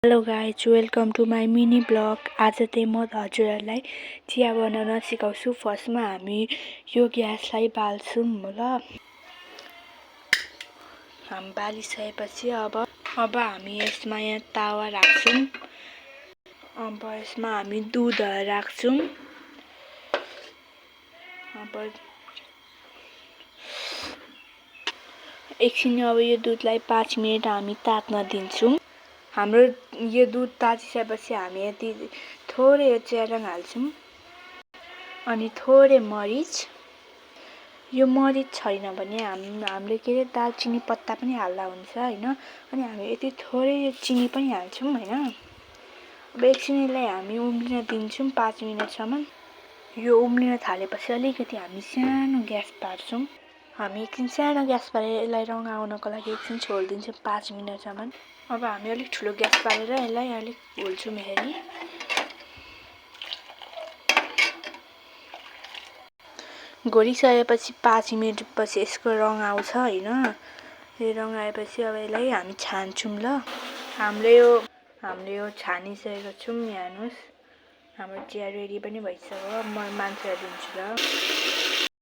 Hello guys, welcome to my mini blog. आज चाहिँ म हजुरहरूलाई चिया बनाउन सिकाउँछु। फर्स्टमा हामी यो ग्यासलाई बाल्छौँ ल। हामी बालिसकेपछि अब हामी यसमा यहाँ तावा राख्छौँ। अब यसमा हामी दुध राख्छौँ। अब एकछिन अब यो दुधलाई 5 मिनट हामी तात्न दिन्छौँ। हाम्रो यो दुध तातिसकेपछि हामी यति थोरै च्यारङ हाल्छौँ अनि थोरै मरिच। यो मरिच छैन भने हामीले के अरे दालचिनी पत्ता पनि हाल्दा हुन्छ हैन। अनि हामी यति थोरै चिनी पनि हाल्छौँ हैन। अब एकछिन यसलाई हामी उम्लिन दिन्छौँ 5 मिनटसम्म। यो उम्लिन थालेपछि अलिकति हामी सानो ग्यास पार्छौँ। हामी एकछिन सानो ग्यास पारेर यसलाई रङ आउनको लागि एकछिन छोडिदिन्छौँ 5 मिनटसम्म। अब हामी अलिक ठुलो ग्यास पारेर यसलाई अलिक भुल्छौँ हेरी। घोरिसकेपछि 5 मिनटपछि यसको रङ आउँछ हैन। यो रङ आएपछि अब यसलाई हामी छान्छौँ ल। हामीले यो छानिसकेको छौँ। यहाँ हेर्नुहोस्, हाम्रो चिया रेडी पनि भइसक्यो। म मान्छेलाई दिन्छु ल।